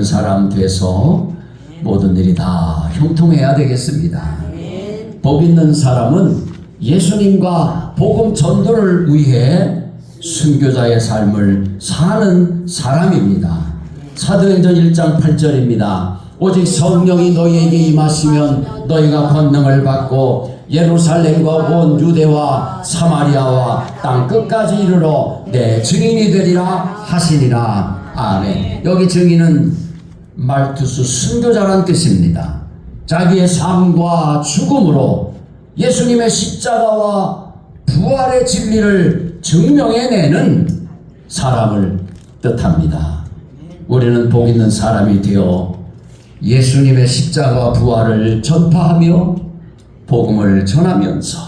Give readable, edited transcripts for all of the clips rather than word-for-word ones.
사람 돼서 모든 일이 다 형통해야 되겠습니다. 복 있는 사람은 예수님과 복음 전도를 위해 순교자의 삶을 사는 사람입니다. 사도행전 1장 8절입니다. 오직 성령이 너희에게 임하시면 너희가 권능을 받고 예루살렘과 온 유대와 사마리아와 땅 끝까지 이르러 내 증인이 되리라 하시니라. 아멘. 여기 증인은 말투스 순교자란 뜻입니다. 자기의 삶과 죽음으로 예수님의 십자가와 부활의 진리를 증명해내는 사람을 뜻합니다. 우리는 복 있는 사람이 되어 예수님의 십자가와 부활을 전파하며 복음을 전하면서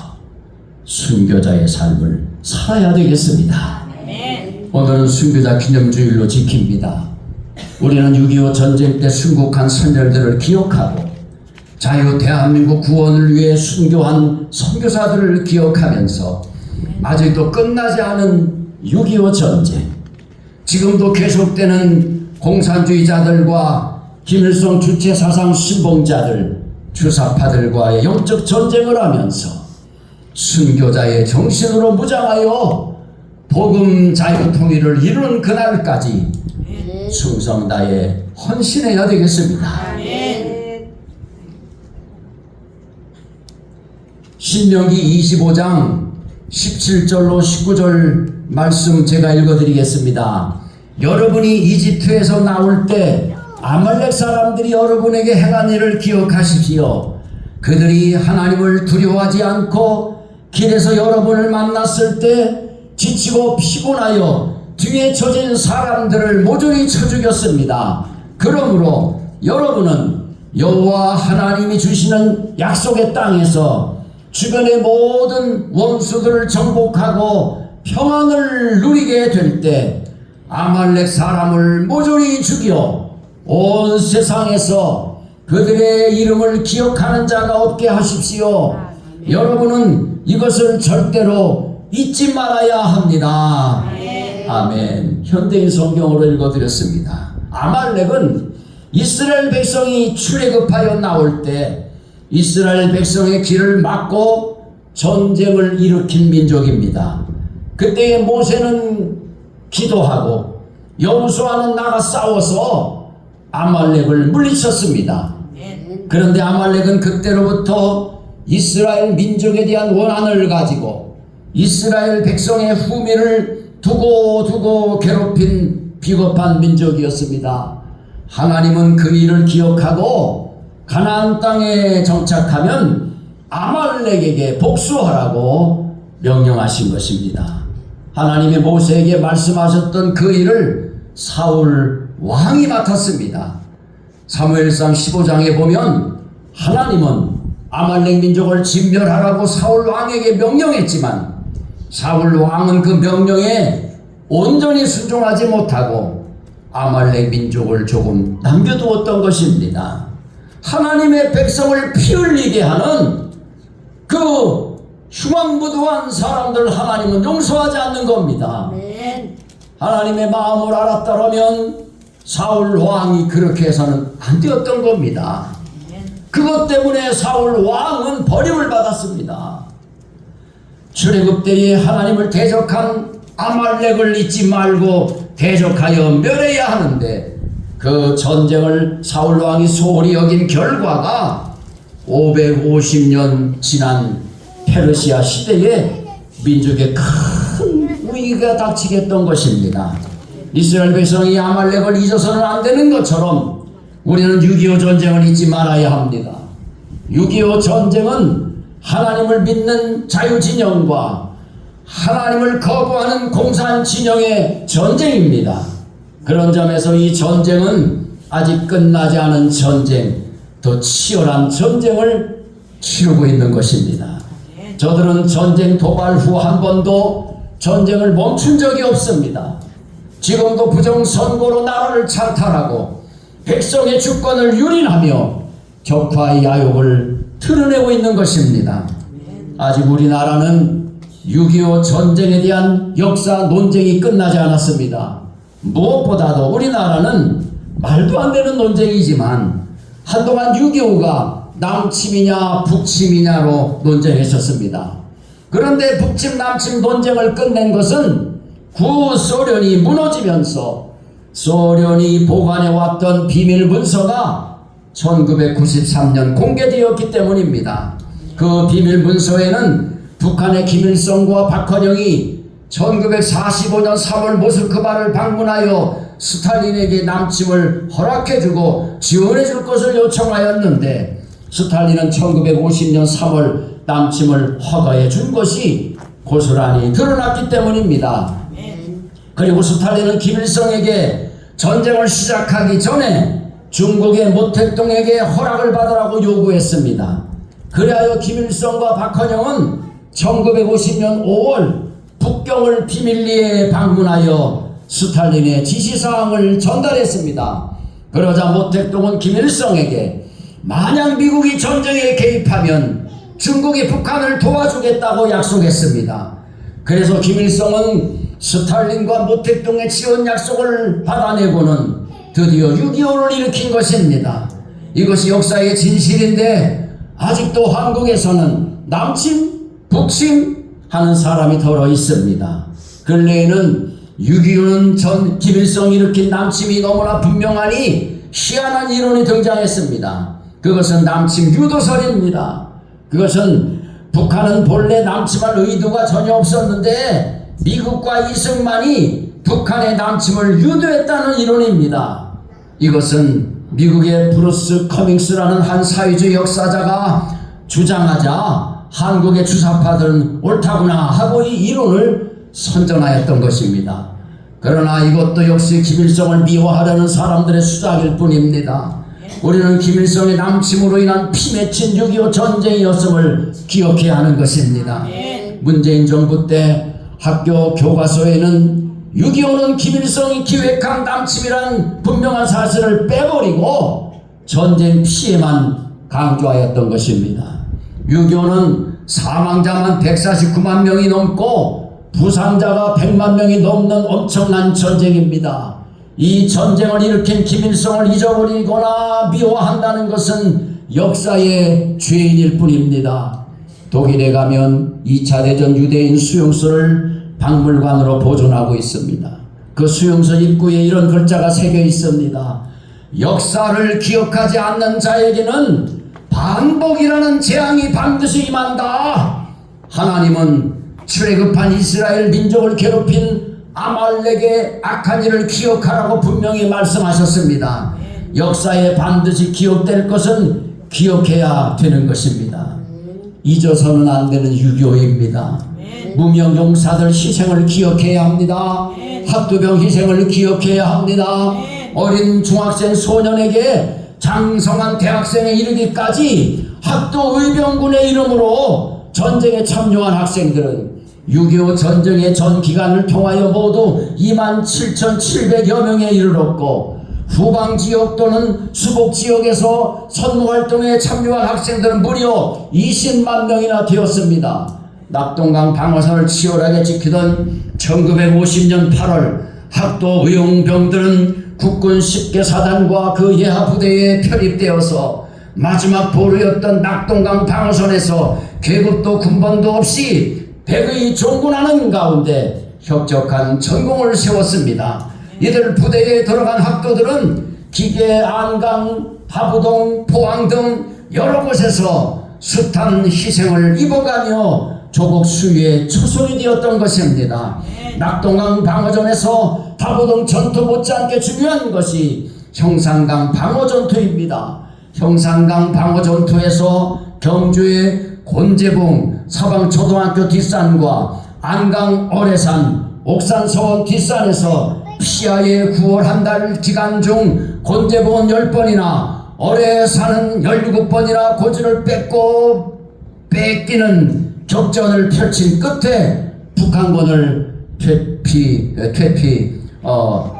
순교자의 삶을 살아야 되겠습니다. 오늘은 순교자 기념주일로 지킵니다. 우리는 6.25 전쟁 때 순국한 선열들을 기억하고 자유 대한민국 구원을 위해 순교한 선교사들을 기억하면서 아직도 끝나지 않은 6.25 전쟁, 지금도 계속되는 공산주의자들과 김일성 주체사상 신봉자들, 주사파들과의 영적 전쟁을 하면서 순교자의 정신으로 무장하여 복음 자유 통일을 이루는 그날까지 충성 다해 헌신해야 되겠습니다. 신명기 25장 17절로 19절 말씀 제가 읽어드리겠습니다. 여러분이 이집트에서 나올 때 아말렉 사람들이 여러분에게 행한 일을 기억하십시오. 그들이 하나님을 두려워하지 않고 길에서 여러분을 만났을 때 지치고 피곤하여 뒤에 처진 사람들을 모조리 쳐 죽였습니다. 그러므로 여러분은 여호와 하나님이 주시는 약속의 땅에서 주변의 모든 원수들을 정복하고 평안을 누리게 될 때 아말렉 사람을 모조리 죽여 온 세상에서 그들의 이름을 기억하는 자가 없게 하십시오. 여러분은 이것을 절대로 잊지 말아야 합니다. 아멘. 현대인 성경으로 읽어드렸습니다. 아말렉은 이스라엘 백성이 출애굽하여 나올 때 이스라엘 백성의 길을 막고 전쟁을 일으킨 민족입니다. 그때에 모세는 기도하고 여호수아는 나가 싸워서 아말렉을 물리쳤습니다. 그런데 아말렉은 그때로부터 이스라엘 민족에 대한 원한을 가지고 이스라엘 백성의 후미를 두고 괴롭힌 비겁한 민족이었습니다. 하나님은 그 일을 기억하고 가나안 땅에 정착하면 아말렉에게 복수하라고 명령하신 것입니다. 하나님이 모세에게 말씀하셨던 그 일을 사울 왕이 맡았습니다. 사무엘상 15장에 보면 하나님은 아말렉 민족을 진멸하라고 사울 왕에게 명령했지만 사울 왕은 그 명령에 온전히 순종하지 못하고 아말렉 민족을 조금 남겨두었던 것입니다. 하나님의 백성을 피 흘리게 하는 그 흉악무도한 사람들 하나님은 용서하지 않는 겁니다. 하나님의 마음을 알았다면 사울 왕이 그렇게 해서는 안 되었던 겁니다. 그것 때문에 사울 왕은 버림을 받았습니다. 출애굽 때에 하나님을 대적한 아말렉을 잊지 말고 대적하여 멸해야 하는데 그 전쟁을 사울 왕이 소홀히 여긴 결과가 550년 지난 페르시아 시대에 민족에 큰 위기가 닥치게 했던 것입니다. 이스라엘 백성이 아말렉을 잊어서는 안 되는 것처럼 우리는 6.25 전쟁을 잊지 말아야 합니다. 6.25 전쟁은 하나님을 믿는 자유진영과 하나님을 거부하는 공산진영의 전쟁입니다. 그런 점에서 이 전쟁은 아직 끝나지 않은 전쟁, 더 치열한 전쟁을 치르고 있는 것입니다. 저들은 전쟁 도발 후 한 번도 전쟁을 멈춘 적이 없습니다. 지금도 부정선거로 나라를 찬탈하고 백성의 주권을 유린하며 격파의 야욕을 드러내고 있는 것입니다. 아직 우리나라는 6.25 전쟁에 대한 역사 논쟁이 끝나지 않았습니다. 무엇보다도 우리나라는 말도 안 되는 논쟁이지만 한동안 6.25가 남침이냐 북침이냐로 논쟁했었습니다. 그런데 북침 남침 논쟁을 끝낸 것은 구소련이 무너지면서 소련이 보관해왔던 비밀 문서가 1993년 공개되었기 때문입니다. 그 비밀 문서에는 북한의 김일성과 박헌영이 1945년 3월 모스크바를 방문하여 스탈린에게 남침을 허락해주고 지원해줄 것을 요청하였는데 스탈린은 1950년 3월 남침을 허가해 준 것이 고스란히 드러났기 때문입니다. 그리고 스탈린은 김일성에게 전쟁을 시작하기 전에 중국의 모택동에게 허락을 받으라고 요구했습니다. 그리하여 김일성과 박헌영은 1950년 5월 북경을 비밀리에 방문하여 스탈린의 지시사항을 전달했습니다. 그러자 모택동은 김일성에게 만약 미국이 전쟁에 개입하면 중국이 북한을 도와주겠다고 약속했습니다. 그래서 김일성은 스탈린과 모택동의 지원 약속을 받아내고는 드디어 6.25를 일으킨 것입니다. 이것이 역사의 진실인데 아직도 한국에서는 남침, 북침 하는 사람이 덜어 있습니다. 근래에는 6.25는 전 김일성이 일으킨 남침이 너무나 분명하니 희한한 이론이 등장했습니다. 그것은 남침 유도설입니다. 그것은 북한은 본래 남침할 의도가 전혀 없었는데 미국과 이승만이 북한의 남침을 유도했다는 이론입니다. 이것은 미국의 브루스 커밍스라는 한 사회주의 역사자가 주장하자 한국의 주사파들은 옳다구나 하고 이 이론을 선전하였던 것입니다. 그러나 이것도 역시 김일성을 미워하려는 사람들의 수작일 뿐입니다. 우리는 김일성의 남침으로 인한 피 맺힌 6.25 전쟁이었음을 기억해야 하는 것입니다. 문재인 정부 때 학교 교과서에는 6.25는 김일성이 기획한 남침이란 분명한 사실을 빼버리고 전쟁 피해만 강조하였던 것입니다. 6.25는 사망자만 149만 명이 넘고 부상자가 100만 명이 넘는 엄청난 전쟁입니다. 이 전쟁을 일으킨 김일성을 잊어버리거나 미워한다는 것은 역사의 죄인일 뿐입니다. 독일에 가면 2차 대전 유대인 수용소를 박물관으로 보존하고 있습니다. 그 수용소 입구에 이런 글자가 새겨 있습니다. 역사를 기억하지 않는 자에게는 반복이라는 재앙이 반드시 임한다. 하나님은 출애굽한 이스라엘 민족을 괴롭힌 아말렉의 악한 일을 기억하라고 분명히 말씀하셨습니다. 역사에 반드시 기억될 것은 기억해야 되는 것입니다. 잊어서는 안 되는 6.25입니다. 무명 용사들 희생을 기억해야 합니다. 학도병 희생을 기억해야 합니다. 어린 중학생 소년에게 장성한 대학생에 이르기까지 학도 의병군의 이름으로 전쟁에 참여한 학생들은 6.25 전쟁의 전 기간을 통하여 모두 27,700여 명에 이르렀고 후방지역 또는 수복지역에서 선무활동에 참여한 학생들은 무려 20만 명이나 되었습니다. 낙동강 방어선을 치열하게 지키던 1950년 8월 학도 의용병들은 국군 10개 사단과 그 예하 부대에 편입되어서 마지막 보루였던 낙동강 방어선에서 계급도 군번도 없이 백의 종군하는 가운데 혁적한 전공을 세웠습니다. 이들 부대에 들어간 학도들은 기계, 안강, 다부동, 포항 등 여러 곳에서 숱한 희생을 입어가며 조국 수위의 초석이 되었던 것입니다. 낙동강 방어전에서 다부동 전투 못지않게 중요한 것이 형산강 방어전투입니다. 형산강 방어전투에서 경주의 곤제봉 사방초등학교 뒷산과 안강 어뢰산 옥산 서원 뒷산에서 피하에 9월 한 달 기간 중 곤제봉은 10번이나 어뢰산은 17번이나 고지를 뺏기는 격전을 펼친 끝에 북한군을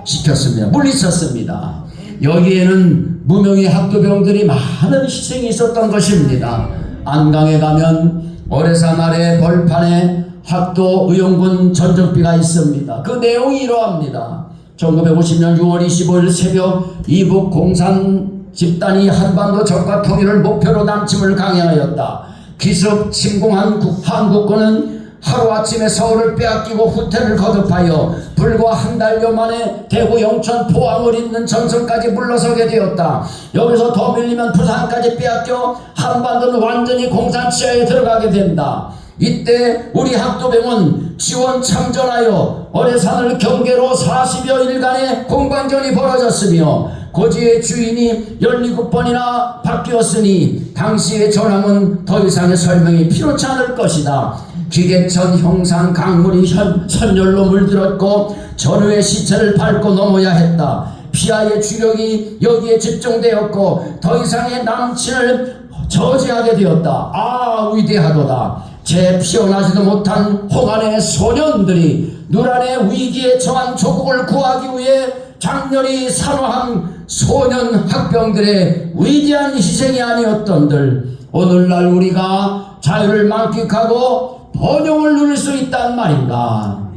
시켰습니다. 물리쳤습니다. 여기에는 무명의 학도병들이 많은 희생이 있었던 것입니다. 안강에 가면 어뢰산 아래 벌판에 학도 의용군 전적비가 있습니다. 그 내용이 이러합니다. 1950년 6월 25일 새벽 이북 공산 집단이 한반도 적과 통일을 목표로 남침을 강행하였다. 기습 침공한 한국군은 하루아침에 서울을 빼앗기고 후퇴를 거듭하여 불과 한 달여 만에 대구, 영천, 포항을 잇는 전선까지 물러서게 되었다. 여기서 더 밀리면 부산까지 빼앗겨 한반도는 완전히 공산 치하에 들어가게 된다. 이때 우리 학도병은 지원 참전하여 어뢰산을 경계로 40여 일간의 공방전이 벌어졌으며 고지의 주인이 17번이나 바뀌었으니 당시의 전함은 더 이상의 설명이 필요치 않을 것이다. 기계천 형상 강물이 선열로 물들었고 전우의 시체를 밟고 넘어야 했다. 피하의 주력이 여기에 집중되었고 더 이상의 남친을 저지하게 되었다. 아, 위대하도다. 제 피어나지도 못한 홍안의 소년들이 누란의 위기에 처한 조국을 구하기 위해 장렬히 산화한 소년 학병들의 위대한 희생이 아니었던들 오늘날 우리가 자유를 만끽하고 번영을 누릴 수 있단 말인가.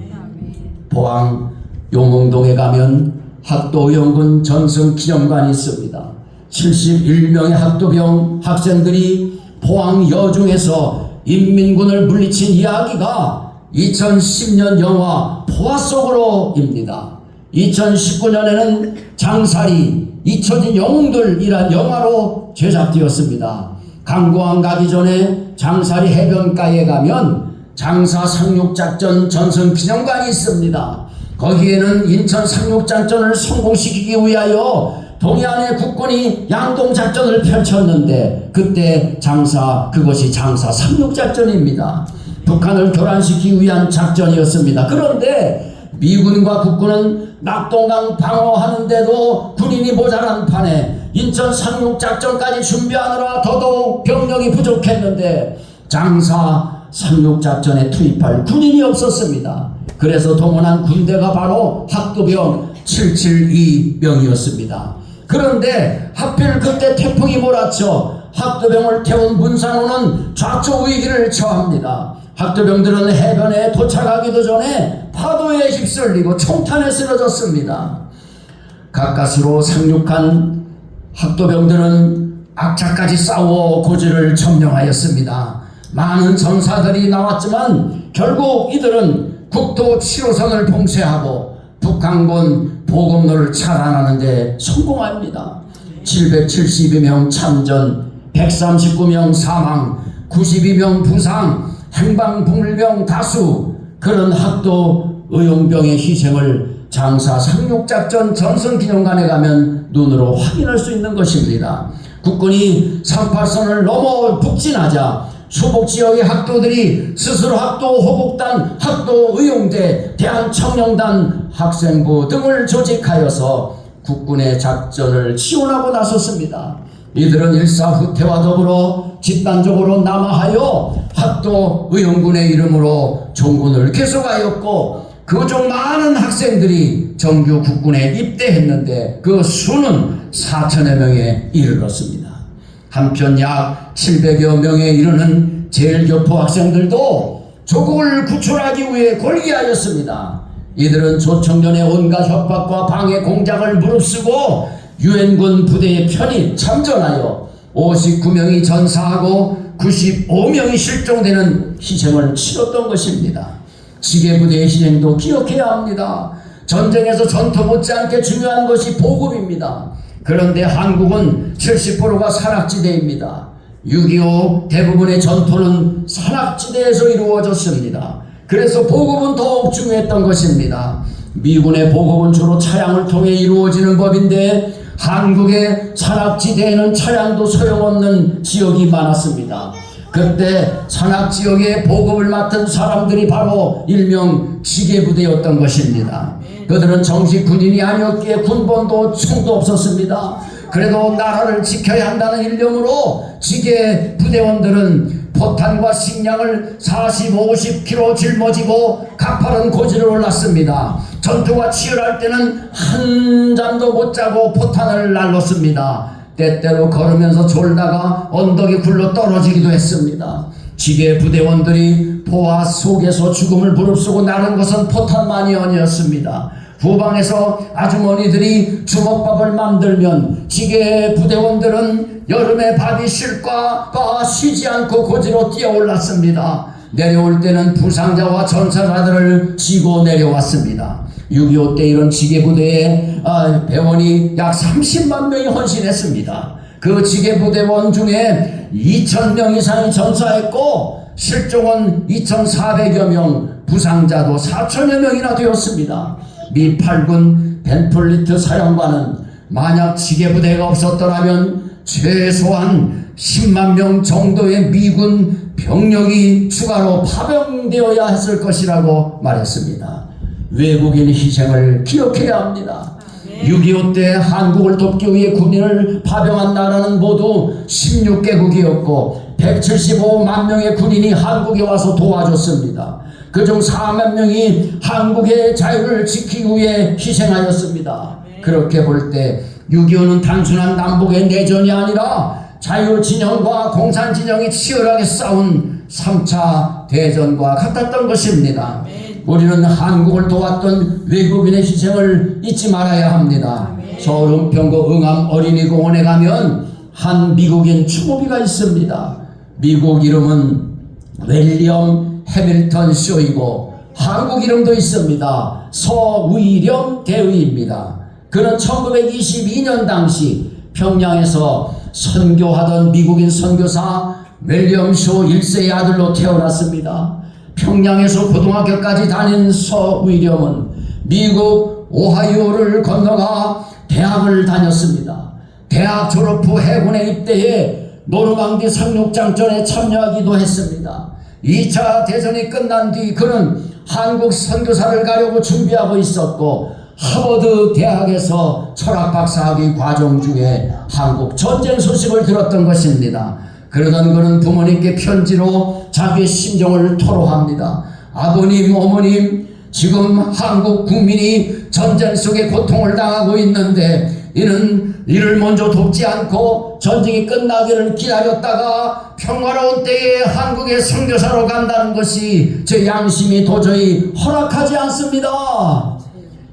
포항 용흥동에 가면 학도의용군 전승기념관이 있습니다. 71명의 학도병 학생들이 포항 여중에서 인민군을 물리친 이야기가 2010년 영화 포화 속으로입니다. 2019년에는 장사리 잊혀진 영웅들이란 영화로 제작되었습니다. 강구항 가기 전에 장사리 해변가에 가면 장사 상륙작전 전승기념관이 있습니다. 거기에는 인천 상륙작전을 성공시키기 위하여 동해안의 국군이 양동작전을 펼쳤는데 그때 그것이 장사 상륙작전입니다. 북한을 교란시키기 위한 작전이었습니다. 그런데 미군과 국군은 낙동강 방어하는데도 군인이 모자란 판에 인천 상륙작전까지 준비하느라 더더욱 병력이 부족했는데 장사 상륙작전에 투입할 군인이 없었습니다. 그래서 동원한 군대가 바로 학도병 772명이었습니다. 그런데 하필 그때 태풍이 몰아쳐 학도병을 태운 문상호는 좌초 위기를 처합니다. 학도병들은 해변에 도착하기도 전에 파도에 휩쓸리고 총탄에 쓰러졌습니다. 가까스로 상륙한 학도병들은 악착까지 싸워 고지를 점령하였습니다. 많은 전사들이 나왔지만 결국 이들은 국토 7호선을 봉쇄하고 북한군 보급로를 차단하는 데 성공합니다. 772명 참전, 139명 사망, 92명 부상, 행방불명 다수. 그런 학도 의용병의 희생을 장사 상륙작전 전승기념관에 가면 눈으로 확인할 수 있는 것입니다. 국군이 38선을 넘어 북진하자 수복지역의 학도들이 스스로 학도 호국단, 학도 의용대, 대한청년단, 학생부 등을 조직하여서 국군의 작전을 지원하고 나섰습니다. 이들은 일사후퇴와 더불어 집단적으로 남하하여 학도 의용군의 이름으로 종군을 계속하였고 그중 많은 학생들이 정규 국군에 입대했는데 그 수는 4천여 명에 이르렀습니다. 한편 약 700여 명에 이르는 제일교포 학생들도 조국을 구출하기 위해 골기하였습니다. 이들은 조청년의 온갖 협박과 방해 공작을 무릅쓰고 유엔군 부대에 편입 참전하여 59명이 전사하고 95명이 실종되는 희생을 치렀던 것입니다. 지게부대의 희생도 기억해야 합니다. 전쟁에서 전투 못지않게 중요한 것이 보급입니다. 그런데 한국은 70%가 산악지대입니다. 6.25 대부분의 전투는 산악지대에서 이루어졌습니다. 그래서 보급은 더욱 중요했던 것입니다. 미군의 보급은 주로 차량을 통해 이루어지는 법인데 한국의 산악지대에는 차량도 소용없는 지역이 많았습니다. 그때 산악지역의 보급을 맡은 사람들이 바로 일명 지게부대였던 것입니다. 그들은 정식 군인이 아니었기에 군번도 총도 없었습니다. 그래도 나라를 지켜야 한다는 일념으로 지게 부대원들은 포탄과 식량을 40, 50kg 짊어지고 가파른 고지를 올랐습니다. 전투가 치열할 때는 한 잠도 못 자고 포탄을 날렸습니다. 때때로 걸으면서 졸다가 언덕이 굴러 떨어지기도 했습니다. 지게 부대원들이 포화 속에서 죽음을 무릅쓰고 나른 것은 포탄만이 아니었습니다. 후방에서 아주머니들이 주먹밥을 만들면 지게 부대원들은 여름에 밥이 실까 쉬지 않고 고지로 뛰어올랐습니다. 내려올 때는 부상자와 전사자들을 지고 내려왔습니다. 6.25 때 이런 지게부대에 배원이 약 30만 명이 헌신했습니다. 그 지게부대원 중에 2,000명 이상이 전사했고 실종은 2,400여 명, 부상자도 4,000여 명이나 되었습니다. 미 8군 벤플리트 사령관은 만약 지게부대가 없었더라면 최소한 10만 명 정도의 미군 병력이 추가로 파병되어야 했을 것이라고 말했습니다. 외국인 희생을 기억해야 합니다. 6.25 때 한국을 돕기 위해 군인을 파병한 나라는 모두 16개국이었고 175만 명의 군인이 한국에 와서 도와줬습니다. 그중 4만 명이 한국의 자유를 지키기 위해 희생하였습니다. 그렇게 볼 때 6.25는 단순한 남북의 내전이 아니라 자유진영과 공산진영이 치열하게 싸운 3차 대전과 같았던 것입니다. 우리는 한국을 도왔던 외국인의 희생을 잊지 말아야 합니다. 서울 은평구 응암 어린이공원에 가면 한 미국인 추모비가 있습니다. 미국 이름은 윌리엄 해밀턴 쇼이고 한국 이름도 있습니다. 서위령 대위입니다. 그는 1922년 당시 평양에서 선교하던 미국인 선교사 윌리엄 쇼 1세의 아들로 태어났습니다. 평양에서 고등학교까지 다닌 서위령은 미국 오하이오를 건너가 대학을 다녔습니다. 대학 졸업 후 해군에 입대해 노르망디 상륙작전에 참여하기도 했습니다. 2차 대전이 끝난 뒤 그는 한국 선교사를 가려고 준비하고 있었고 하버드 대학에서 철학 박사학위 과정 중에 한국 전쟁 소식을 들었던 것입니다. 그러던 그는 부모님께 편지로 자기의 심정을 토로합니다. 아버님, 어머님, 지금 한국 국민이 전쟁 속에 고통을 당하고 있는데 이를 먼저 돕지 않고 전쟁이 끝나기를 기다렸다가 평화로운 때에 한국의 선교사로 간다는 것이 제 양심이 도저히 허락하지 않습니다.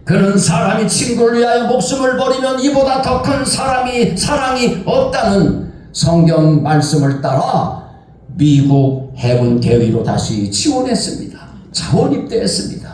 그는 사람이 친구를 위하여 목숨을 버리면 이보다 더 큰 사랑이 없다는 성경 말씀을 따라 미국 해군 대위로 다시 지원했습니다. 자원 입대했습니다.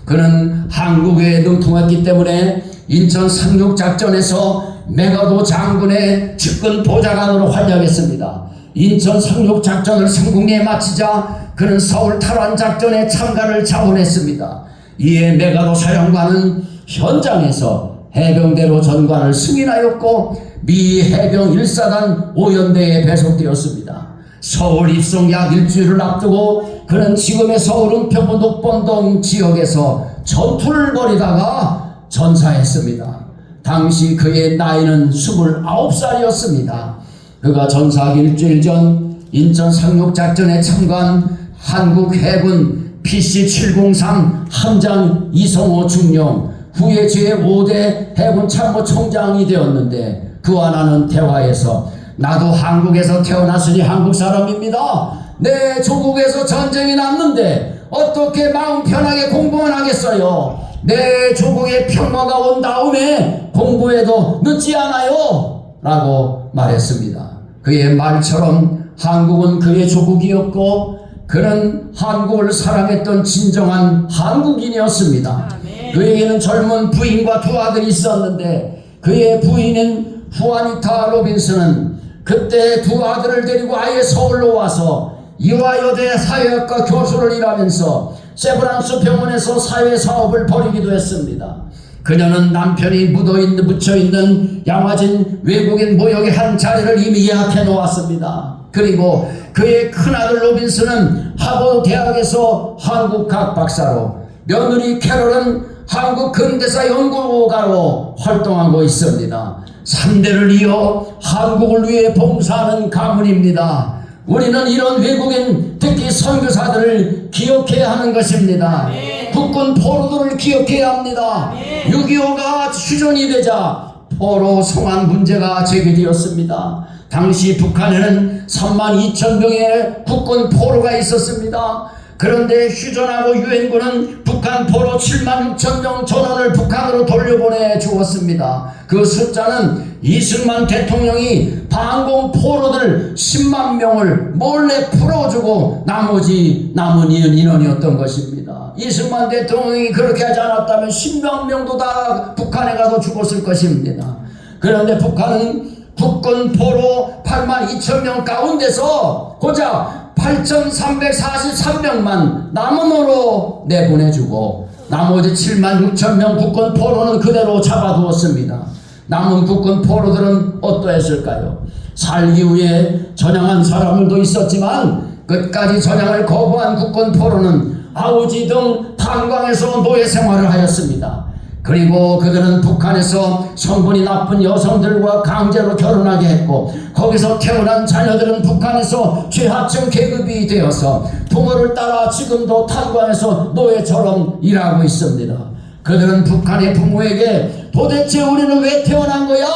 그는 한국에 능통했기 때문에 인천 상륙작전에서 메가도 장군의 측근 보좌관으로 활약했습니다. 인천 상륙작전을 성공리에 마치자 그는 서울 탈환작전에 참가를 자원했습니다. 이에 메가도 사령관은 현장에서 해병대로 전관을 승인하였고 미 해병 1사단 5연대에 배속되었습니다. 서울 입성 약 일주일을 앞두고 그는 지금의 서울 은평구 녹번동 지역에서 전투를 벌이다가 전사했습니다. 당시 그의 나이는 29살이었습니다. 그가 전사하기 일주일 전 인천 상륙작전에 참가한 한국 해군 PC-703 함장 이성호 중령 후에 제5대 해군 참모총장이 되었는데 그와 나는 대화에서 나도 한국에서 태어났으니 한국 사람입니다. 내 조국에서 전쟁이 났는데 어떻게 마음 편하게 공부만 하겠어요. 내 조국의 평화가 온 다음에 공부해도 늦지 않아요 라고 말했습니다. 그의 말처럼 한국은 그의 조국이었고 그는 한국을 사랑했던 진정한 한국인이었습니다. 그에게는 젊은 부인과 두 아들이 있었는데 그의 부인인 후아니타 로빈슨은 그때 두 아들을 데리고 아예 서울로 와서 이화여대 사회학과 교수를 일하면서 세브란스 병원에서 사회사업을 벌이기도 했습니다. 그녀는 남편이 묻혀있는 양화진 외국인 모욕의 한 자리를 이미 예약해 놓았습니다. 그리고 그의 큰아들 로빈슨은 하버드 대학에서 한국학 박사로, 며느리 캐롤은 한국 근대사 연구가로 활동하고 있습니다. 3대를 이어 한국을 위해 봉사하는 가문입니다. 우리는 이런 외국인, 특히 선교사들을 기억해야 하는 것입니다. 국군 포로들을 기억해야 합니다. 6.25가 휴전이 되자 포로 송환 문제가 제기되었습니다. 당시 북한에는 32,000명의 국군 포로가 있었습니다. 그런데 휴전하고 유엔군은 북한 포로 7만 6천 명 전원을 북한으로 돌려보내 주었습니다. 그 숫자는 이승만 대통령이 방공 포로들 10만 명을 몰래 풀어주고 나머지 남은 인원이었던 것입니다. 이승만 대통령이 그렇게 하지 않았다면 10만 명도 다 북한에 가서 죽었을 것입니다. 그런데 북한은 국군 포로 8만 2천 명 가운데서 고작 8,343명만 남은으로 내보내주고 나머지 7만 6천 명 국군 포로는 그대로 잡아두었습니다. 남은 국군 포로들은 어떠했을까요? 살기 위해 전향한 사람들도 있었지만 끝까지 전향을 거부한 국군 포로는 아우지 등 탄광에서 노예 생활을 하였습니다. 그리고 그들은 북한에서 성분이 나쁜 여성들과 강제로 결혼하게 했고 거기서 태어난 자녀들은 북한에서 최하층 계급이 되어서 부모를 따라 지금도 탄광에서 노예처럼 일하고 있습니다. 그들은 북한의 부모에게 도대체 우리는 왜 태어난 거야?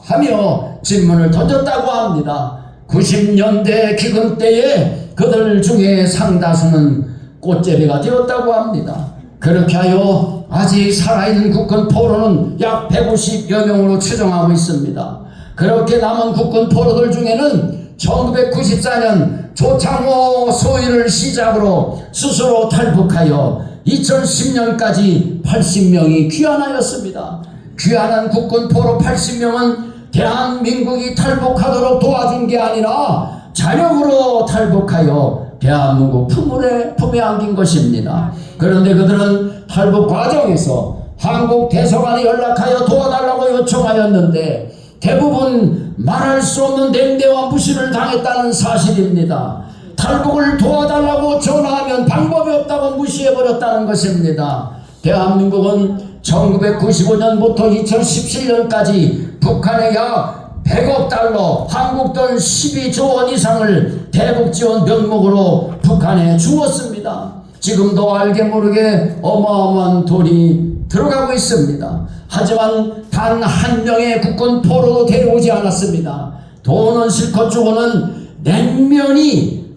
하며 질문을 던졌다고 합니다. 90년대 기근 때에 그들 중에 상다수는 꽃제비가 되었다고 합니다. 그렇게 하여 아직 살아있는 국군 포로는 약 150여 명으로 추정하고 있습니다. 그렇게 남은 국군 포로들 중에는 1994년 조창호 소위를 시작으로 스스로 탈북하여 2010년까지 80명이 귀환하였습니다. 귀환한 국군 포로 80명은 대한민국이 탈북하도록 도와준 게 아니라 자력으로 탈북하여 대한민국 품에 안긴 것입니다. 그런데 그들은 탈북 과정에서 한국 대사관에 연락하여 도와달라고 요청하였는데 대부분 말할 수 없는 냉대와 무시를 당했다는 사실입니다. 탈북을 도와달라고 전화하면 방법이 없다고 무시해버렸다는 것입니다. 대한민국은 1995년부터 2017년까지 북한에 약 100억 달러, 한국 돈 12조 원 이상을 대북 지원 명목으로 북한에 주었습니다. 지금도 알게 모르게 어마어마한 돈이 들어가고 있습니다. 하지만 단 한 명의 국군 포로도 데려오지 않았습니다. 돈은 실컷 주고는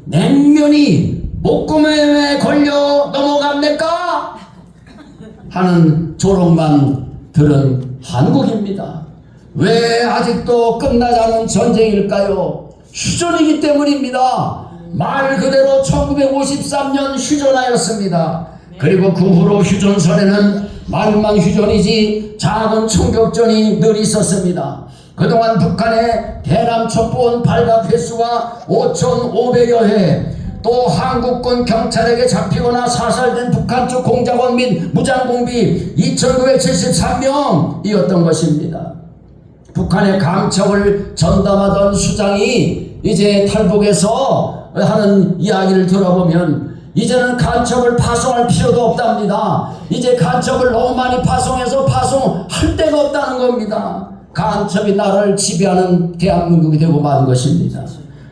냉면이 목구멍에 걸려 넘어갑니까? 하는 조롱만 들은 한국입니다. 왜 아직도 끝나지 않은 전쟁일까요? 휴전이기 때문입니다. 말 그대로 1953년 휴전하였습니다. 그리고 그 후로 휴전선에는 말만 휴전이지 작은 총격전이 늘 있었습니다. 그동안 북한의 대남 첩보원 발각 횟수가 5,500여 회, 또 한국군 경찰에게 잡히거나 사살된 북한 쪽 공작원 및 무장공비 2,973명이었던 것입니다. 북한의 감척을 전담하던 수장이 이제 탈북해서 하는 이야기를 들어보면 이제는 간첩을 파송할 필요도 없답니다. 이제 간첩을 너무 많이 파송해서 파송할 데가 없다는 겁니다. 간첩이 나라를 지배하는 대한민국이 되고 만 것입니다.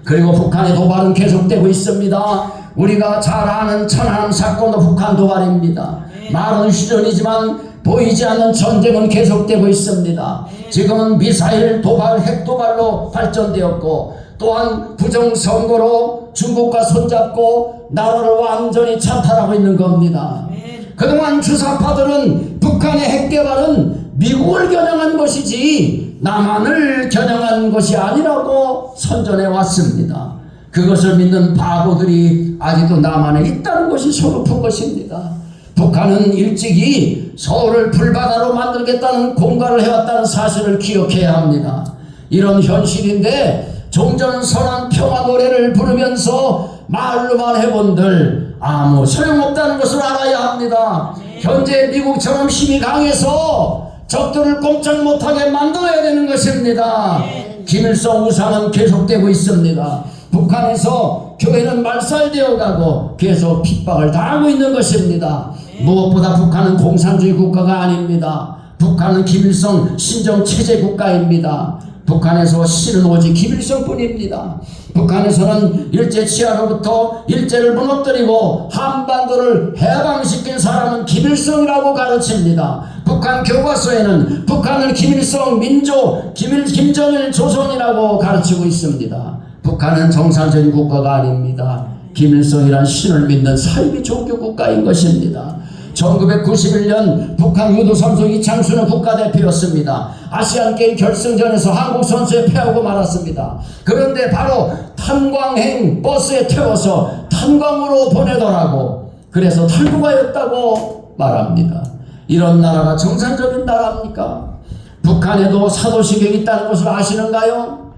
그리고 북한의 도발은 계속되고 있습니다. 우리가 잘 아는 천안함 사건도 북한 도발입니다. 말은 휴전이지만 보이지 않는 전쟁은 계속되고 있습니다. 지금은 미사일 도발, 핵도발로 발전되었고 또한 부정선거로 중국과 손잡고 나라를 완전히 찬탈하고 있는 겁니다. 그동안 주사파들은 북한의 핵개발은 미국을 겨냥한 것이지 남한을 겨냥한 것이 아니라고 선전해 왔습니다. 그것을 믿는 바보들이 아직도 남한에 있다는 것이 서글픈 것입니다. 북한은 일찍이 서울을 불바다로 만들겠다는 공갈을 해왔다는 사실을 기억해야 합니다. 이런 현실인데 종전선언 평화 노래를 부르면서 말로만 해본들 아무 소용없다는 것을 알아야 합니다. 현재 미국처럼 힘이 강해서 적들을 꼼짝 못하게 만들어야 되는 것입니다. 김일성 우상은 계속되고 있습니다. 북한에서 교회는 말살되어 가고 계속 핍박을 당하고 있는 것입니다. 무엇보다 북한은 공산주의 국가가 아닙니다. 북한은 김일성 신정체제 국가입니다. 북한에서 신은 오직 김일성뿐입니다. 북한에서는 일제 치하로부터 일제를 무너뜨리고 한반도를 해방시킨 사람은 김일성이라고 가르칩니다. 북한 교과서에는 북한을 김일성 민족, 김정일 조선이라고 가르치고 있습니다. 북한은 정상적인 국가가 아닙니다. 김일성이란 신을 믿는 사이비 종교 국가인 것입니다. 1991년 북한 유도 선수 이창수는 국가대표였습니다. 아시안게임 결승전에서 한국 선수에 패하고 말았습니다. 그런데 바로 탄광행 버스에 태워서 탄광으로 보내더라고. 그래서 탈북하였다고 말합니다. 이런 나라가 정상적인 나라입니까? 북한에도 사도신경이 있다는 것을 아시는가요?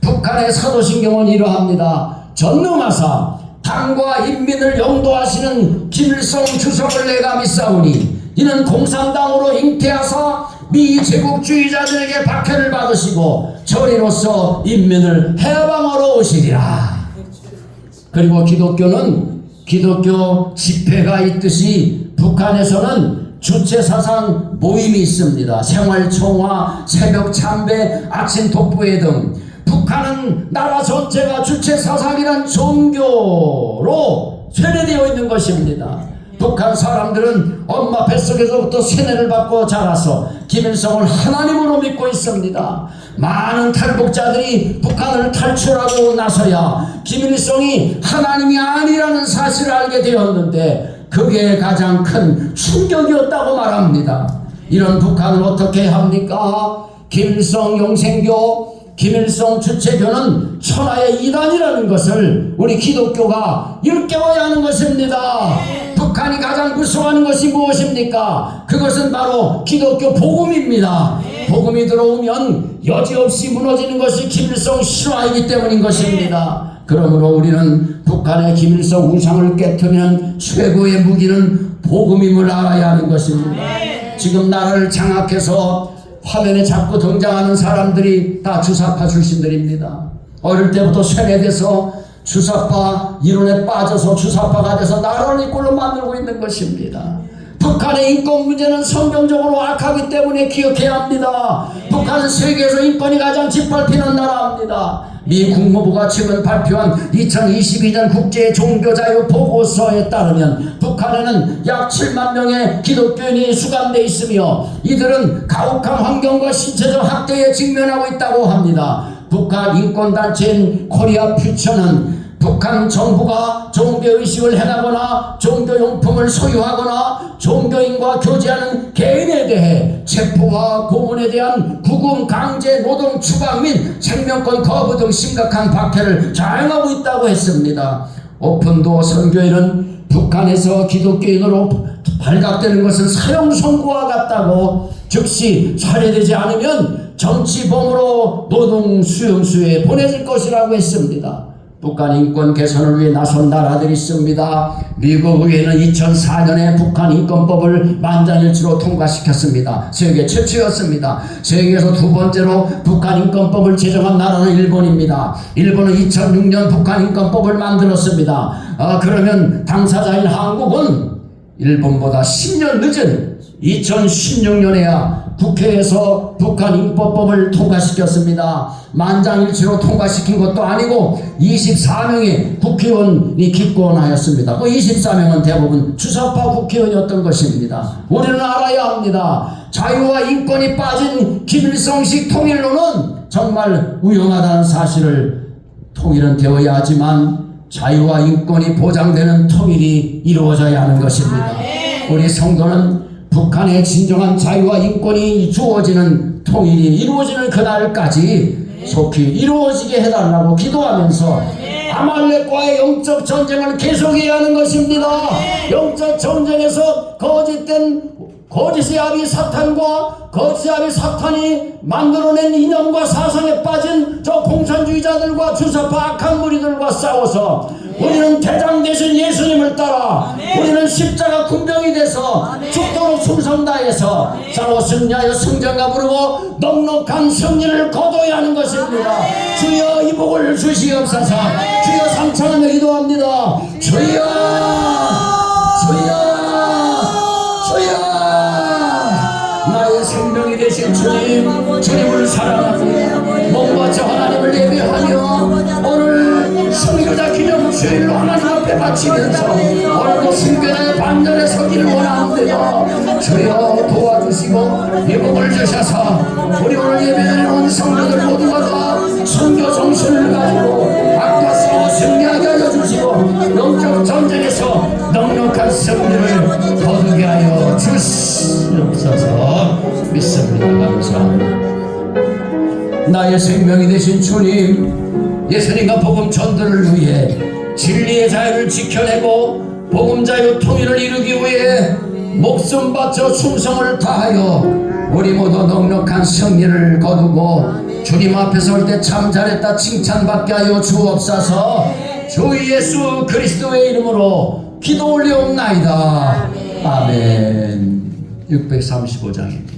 북한의 사도신경은 이러합니다. 전능하사 당과 인민을 영도하시는 김일성 주석을 내가 믿사오니 이는 공산당으로 잉태하사 미제국주의자들에게 박해를 받으시고 저리로서 인민을 해방하러 오시리라. 그리고 기독교는 기독교 집회가 있듯이 북한에서는 주체사상 모임이 있습니다. 생활총화, 새벽 참배, 아침 독보회 등 북한은 나라 전체가 주체사상이란 종교로 세뇌되어 있는 것입니다. 북한 사람들은 엄마 뱃속에서부터 세뇌를 받고 자라서 김일성을 하나님으로 믿고 있습니다. 많은 탈북자들이 북한을 탈출하고 나서야 김일성이 하나님이 아니라는 사실을 알게 되었는데 그게 가장 큰 충격이었다고 말합니다. 이런 북한을 어떻게 합니까? 김일성 영생교, 김일성 주체교는 천하의 이단이라는 것을 우리 기독교가 일깨워야 하는 것입니다. 북한이 가장 무서워하는 것이 무엇입니까? 그것은 바로 기독교 복음입니다. 복음이 들어오면 여지없이 무너지는 것이 김일성 실화이기 때문인 것입니다. 그러므로 우리는 북한의 김일성 우상을 깨트리는 최고의 무기는 복음임을 알아야 하는 것입니다. 지금 나라를 장악해서 화면에 자꾸 등장하는 사람들이 다 주사파 출신들입니다. 어릴 때부터 세뇌돼서 주사파 이론에 빠져서 주사파가 돼서 나라를 이꼴로 만들고 있는 것입니다. 북한의 인권 문제는 성경적으로 악하기 때문에 기억해야 합니다. 북한은 세계에서 인권이 가장 짓밟히는 나라입니다. 미 국무부가 최근 발표한 2022년 국제 종교자유 보고서에 따르면 북한에는 약 7만 명의 기독교인이 수감되어 있으며 이들은 가혹한 환경과 신체적 학대에 직면하고 있다고 합니다. 북한 인권단체인 코리아 퓨처는 북한 정부가 종교의식을 행하거나 종교용품을 소유하거나 종교인과 교제하는 개인에 대해 체포와 고문에 대한 구금, 강제, 노동, 추방 및 생명권 거부 등 심각한 박해를 자행하고 있다고 했습니다. 오픈도어 선교회는 북한에서 기독교인으로 발각되는 것은 사형 선고와 같다고, 즉시 살해되지 않으면 정치범으로 노동 수용소에 보내질 것이라고 했습니다. 북한 인권 개선을 위해 나선 나라들이 있습니다. 미국 의회는 2004년에 북한 인권법을 만장일치로 통과시켰습니다. 세계 최초였습니다. 세계에서 두 번째로 북한 인권법을 제정한 나라는 일본입니다. 일본은 2006년 북한 인권법을 만들었습니다. 그러면 당사자인 한국은 일본보다 10년 늦은 2016년에야 국회에서 북한 인권법을 통과시켰습니다. 만장일치로 통과시킨 것도 아니고 24명의 국회의원이 기권하였습니다. 그 24명은 대부분 주사파 국회의원이었던 것입니다. 우리는 알아야 합니다. 자유와 인권이 빠진 김일성식 통일로는 정말 위험하다는 사실을. 통일은 되어야 하지만 자유와 인권이 보장되는 통일이 이루어져야 하는 것입니다. 우리 성도는 북한의 진정한 자유와 인권이 주어지는 통일이 이루어지는 그날까지 속히 이루어지게 해달라고 기도하면서 아말렉과의 영적 전쟁을 계속해야 하는 것입니다. 영적 전쟁에서 거짓의 아비 사탄과 거짓의 아비 사탄이 만들어낸 이념과 사상에 빠진 저 공산주의자들과 주사파 악한 무리들과 싸워서 우리는 대장 되신 예수님을 따라 우리는 십자가 군병이 돼서 죽도록 충성 다해서 싸워 승리하여 승전가 부르고 넉넉한 승리를 거둬야 하는 것입니다. 주여 이 복을 주시옵소서. 주여 삼창하며 기도합니다. 주여 주여 주여 나의 생명이 되신 주님, 주님을 사랑합니다. 몸과 저 하나님을 예배하며 오늘 성교자 기념주일로 하나님 앞에 바치면서 오늘도 승교자의 반전에 서기를 원하는데요, 주여 도와주시고 예복을 주셔서 우리 오늘 예배드리는 온 성도들 모두가 다 선교 정신을 가지고 악과 싸워 승리하게 하여 주시고 나의 생명이 되신 주님, 예수님과 복음 전도를 위해 진리의 자유를 지켜내고 복음 자유 통일을 이루기 위해 목숨 바쳐 충성을 다하여 우리 모두 넉넉한 승리를 거두고 주님 앞에 설 때 참 잘했다 칭찬받게 하여 주옵소서. 주 예수 그리스도의 이름으로 기도 올리옵나이다. 아멘. 635장입니다.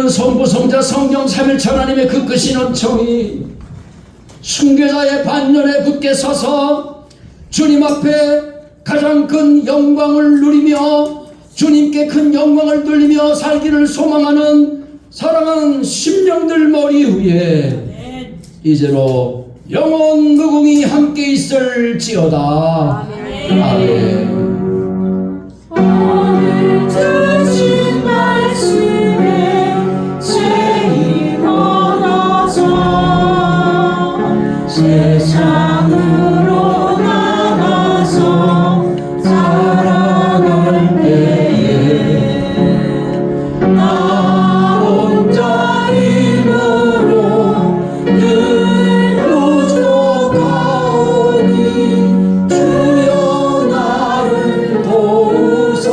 성부성자 성령 삼일체 하나님의 그 크신 은총이 순교자의 반열에 굳게 서서 주님 앞에 가장 큰 영광을 누리며 주님께 큰 영광을 돌리며 살기를 소망하는 사랑하는 심령들 머리 위에 이제로 영원 무궁히 함께 있을지어다. 아멘. 오늘 주신 말씀에 죄인 얻어서 세상으로 나가서 살아갈 때에 나 혼자 힘으로 늘 부족하오니 주여 나를 도우사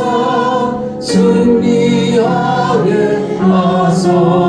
승리하게 하소서.